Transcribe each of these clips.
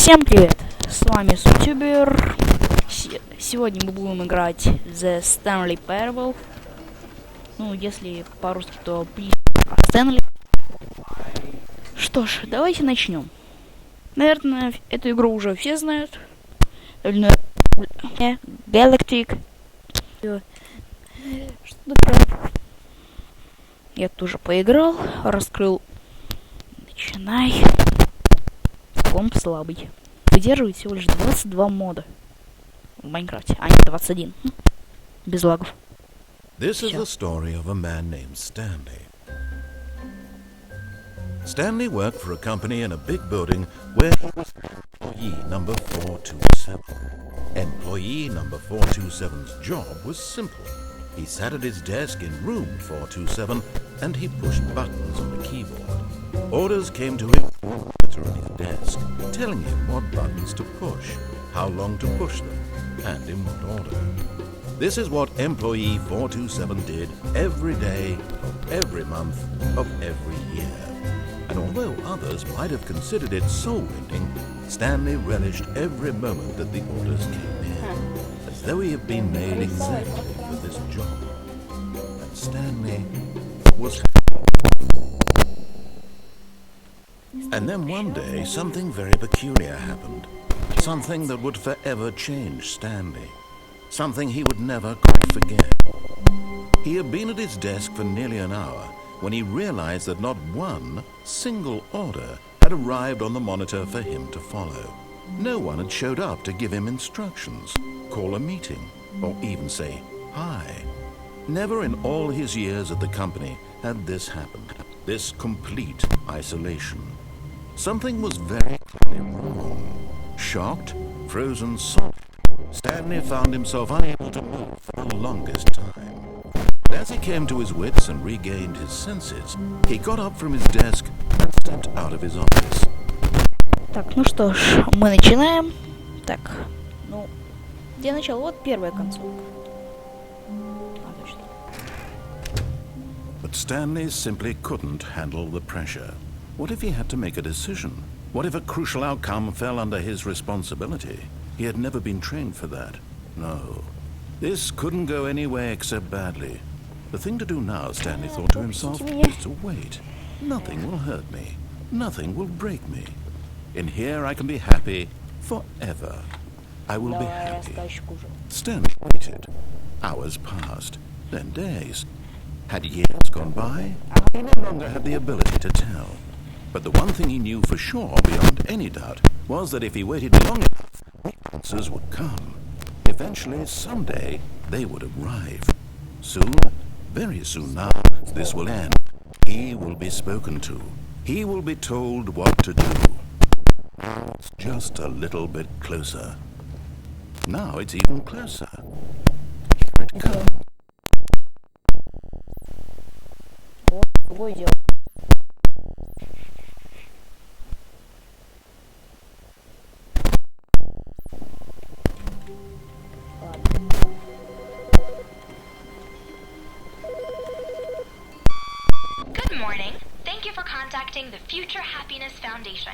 Всем привет! С вами Сутюбер. Сегодня мы будем играть The Stanley Parable. Ну, если по-русски, то Стэнли. Что ж, давайте начнем. Наверное, эту игру уже все знают. Galactic. Что такое? Я тоже поиграл, раскрыл. Начинай. Комп слабый. Выдерживает всего лишь 22 мода в Майнкрафте, а не 21. Без лагов. This is the story of a man named Stanley. Stanley worked for a company in a big building where he was employee number 427. Employee number 427's job was simple. He sat at his desk in room 427 and he pushed buttons on the keyboard. Orders came to him on his desk, telling him what buttons to push, how long to push them, and in what order. This is what employee 427 did every day of every month of every year. And although others might have considered it soul-rending, Stanley relished every moment that the orders came in, as though he had been made exactly for this job. And Stanley was happy. And then one day, something very peculiar happened. Something that would forever change Stanley. Something he would never quite forget. He had been at his desk for nearly an hour when he realized that not one single order had arrived on the monitor for him to follow. No one had showed up to give him instructions, call a meeting, or even say hi. Never in all his years at the company had this happened. This complete isolation. Something was very clearly wrong. Shocked, frozen solid, Stanley found himself unable to move for the longest time. But as he came to his wits and regained his senses, he got up from his desk and stepped out of his office. Так, ну что ж, мы начинаем. Так, ну, где начало? Вот первая концовка. But Stanley simply couldn't handle the pressure. What if he had to make a decision? What if a crucial outcome fell under his responsibility? He had never been trained for that. No. This couldn't go any way except badly. The thing to do now, Stanley thought to himself, is to wait. Nothing will hurt me. Nothing will break me. In here I can be happy forever. I will be happy. Stanley waited. Hours passed, then days. Had years gone by? He no longer had the ability to tell. But the one thing he knew for sure, beyond any doubt, was that if he waited long enough, the answers would come. Eventually, someday, they would arrive. Soon, very soon now, this will end. He will be spoken to. He will be told what to do. Now it's just a little bit closer. Now it's even closer. Here it comes. Good morning. Thank you for contacting the Future Happiness Foundation.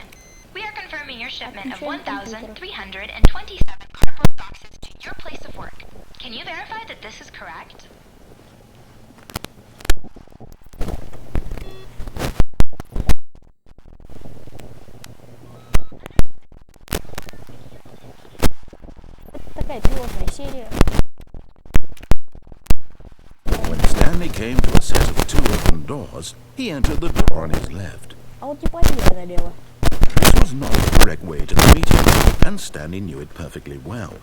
We are confirming your shipment of 1,327 cardboard boxes to your place of work. Can you verify that this is correct? Такая пилотная серия. When Stanley came to a set of two open doors, he entered the door on his left. А вот типа лево налево. This was not the correct way to the meeting, and Stanley knew it perfectly well.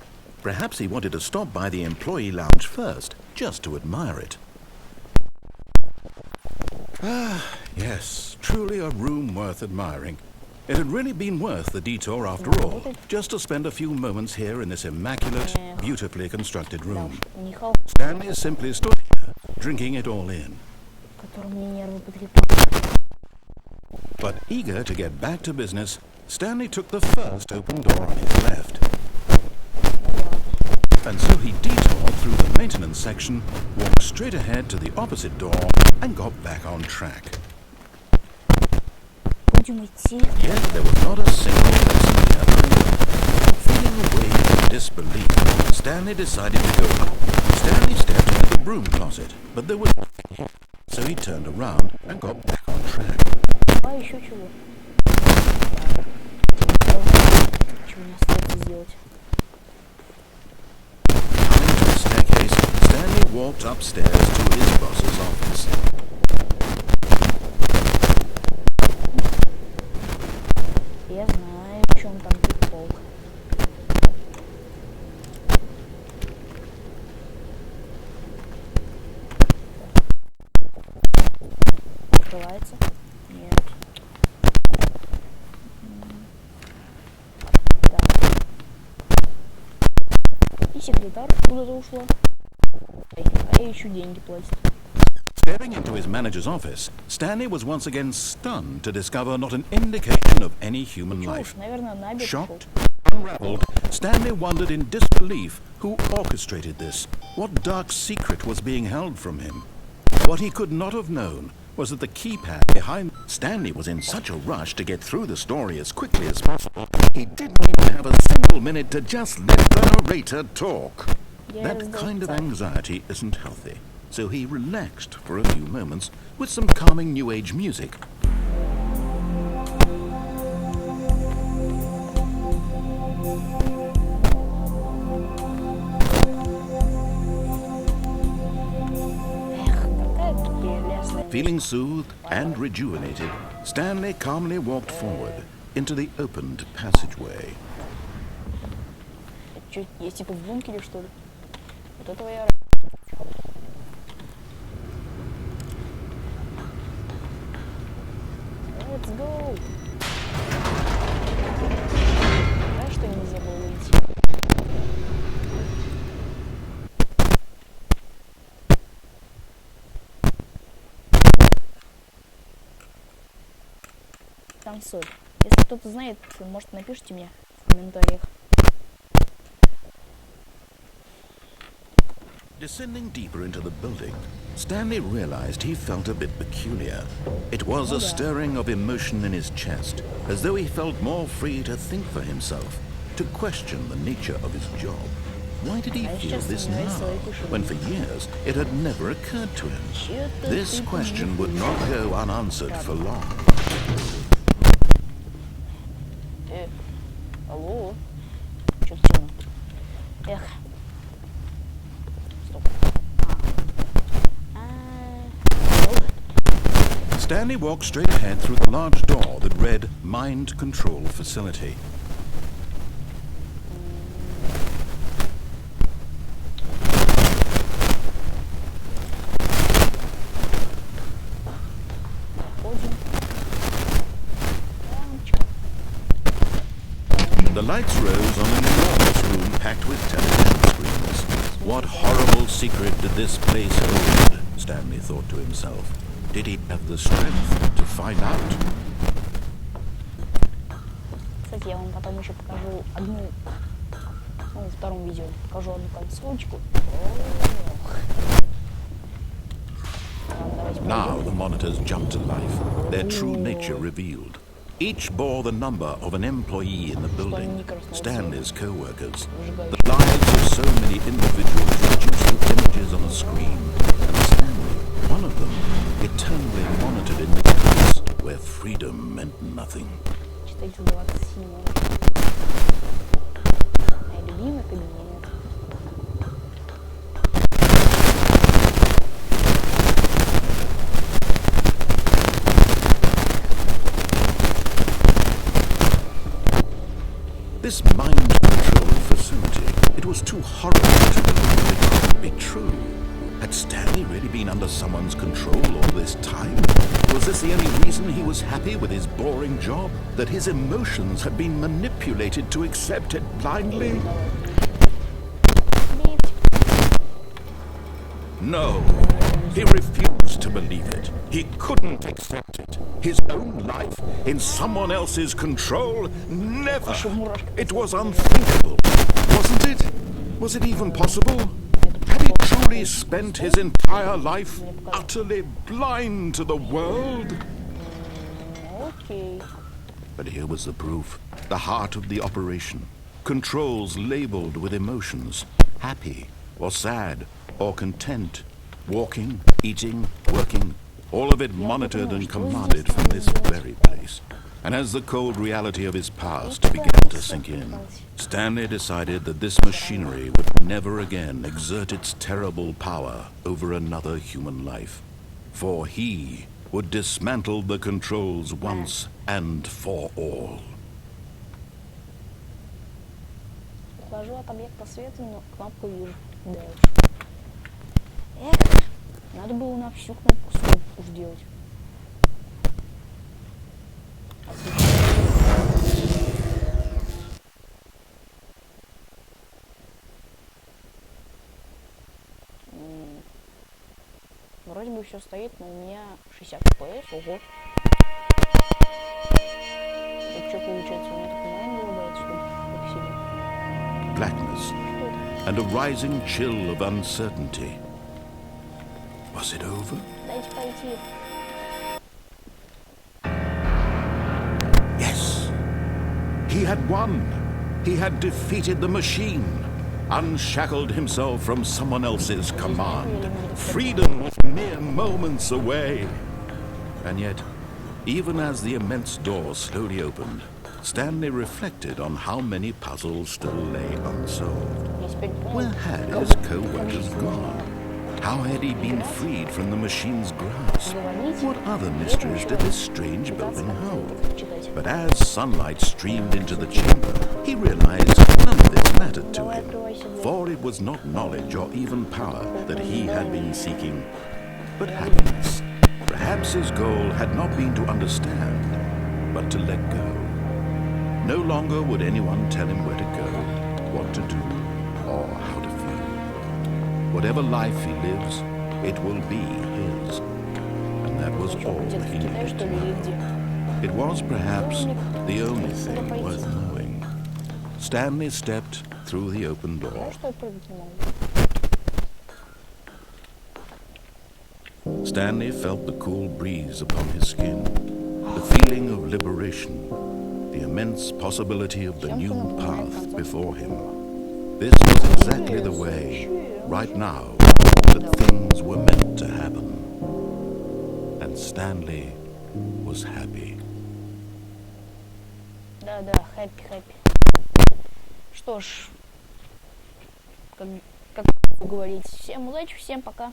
Perhaps he wanted to stop by the employee lounge first, just to admire it. Ah, yes, truly a room worth admiring. It had really been worth the detour after all, just to spend a few moments here in this immaculate, beautifully constructed room. Stanley simply stood here, drinking it all in. But eager to get back to business, Stanley took the first open door on his left. And so he detoured through the maintenance section, walked straight ahead to the opposite door, and got back on track. будем идти. Yet there was not a single person here. Stanley decided to go up. Stanley stepped into the broom closet, but there was nothing here. So he turned around and got back on track. А еще чего? Чего не остается сделать? Coming to the staircase, Stanley walked upstairs to his boss's office. Я знаю, в чем там прикол. Открывается? Нет. Так. И секретарь куда-то ушла. А ей еще деньги платят. Staring into his manager's office, Stanley was once again stunned to discover not an indication of any human Чё life. уж, наверное, на обед Shocked, ушел. unraveled, Stanley wondered in disbelief who orchestrated this, what dark secret was being held from him. What he could not have known was that the keypad behind Stanley was in such a rush to get through the story as quickly as possible. He didn't even have a single minute to just let the narrator talk. That kind of anxiety isn't healthy, so he relaxed for a few moments with some calming New Age music. Feeling soothed and rejuvenated, Stanley calmly walked forward into the opened passageway. Чё, я типа в бункере, что ли? Вот этого я... Let's go! Знаешь, что нельзя было выйти? Консоль. Если кто-то знает, может, напишите мне в комментариях. Descending deeper into the building, Stanley realized he felt a bit peculiar. It was a stirring of emotion in his chest, as though he felt more free to think for himself, to question the nature of his job. Why did he feel this now, when for years it had never occurred to him? This question would not go unanswered for long. Алло? Чё-то темно. Эх. Stanley walked straight ahead through the large door that read Mind Control Facility. The lights rose on an enormous room packed with television screens. What horrible secret did this place hold? Stanley thought to himself. Did he have the strength to find out? Кстати, я вам потом еще покажу одну, ну, во втором видео, покажу одну консольчку. Now the monitors jumped to life, their true nature revealed. Each bore the number of an employee in the building, Stanley's co-workers. The lives of so many individuals reduced to images on a screen, and Stanley, one of them, eternally monitored in the place where freedom meant nothing. 427. Мой любимый кабинет. This mind control facility, it was too horrible to believe it couldn't be true. Had Stanley really been under someone's control all this time? Was this the only reason he was happy with his boring job? That his emotions had been manipulated to accept it blindly? No, he refused to believe it. He couldn't accept it. His own life in someone else's control? Never. It was unthinkable, wasn't it? Was it even possible? Had he truly spent his entire life utterly blind to the world? Okay. But here was the proof, the heart of the operation. Controls labeled with emotions. happy, or sad, or content, walking, eating, working, all of it monitored and commanded from this very place. And as the cold reality of his past began to sink in, Stanley decided that this machinery would never again exert its terrible power over another human life. For he would dismantle the controls once and for all. Ухожу от объекта света, но кнопку вижу. Дальше. Эх, надо было на всю кнопку стоп уж делать. Вроде бы все стоит, но у меня 60 FPS. Ого. Это что получается? У меня так онлайн вырубается, что ли? Как сильно. Blackness and a rising chill of uncertainty. Was it over? Дайте пойти. Yes. He had won. He had defeated the machine, unshackled himself from someone else's command. Freedom was mere moments away. And yet, even as the immense door slowly opened, Stanley reflected on how many puzzles still lay unsolved. Where had his co-workers gone? How had he been freed from the machine's grasp? What other mysteries did this strange building hold? But as sunlight streamed into the chamber, he realized none of this mattered to him, for it was not knowledge or even power that he had been seeking, but happiness. Perhaps his goal had not been to understand, but to let go. No longer would anyone tell him where to go, what to do, or how to feel. Whatever life he lives, it will be his. And that was all he needed to know. It was perhaps the only thing worth knowing. Stanley stepped through the open door. Stanley felt the cool breeze upon his skin, the feeling of liberation, the immense possibility of the new path before him. This was exactly the way, right now, that things were meant to happen. And Stanley was happy. Да, happy. Что ж, как вы говорите, всем удачи, всем пока.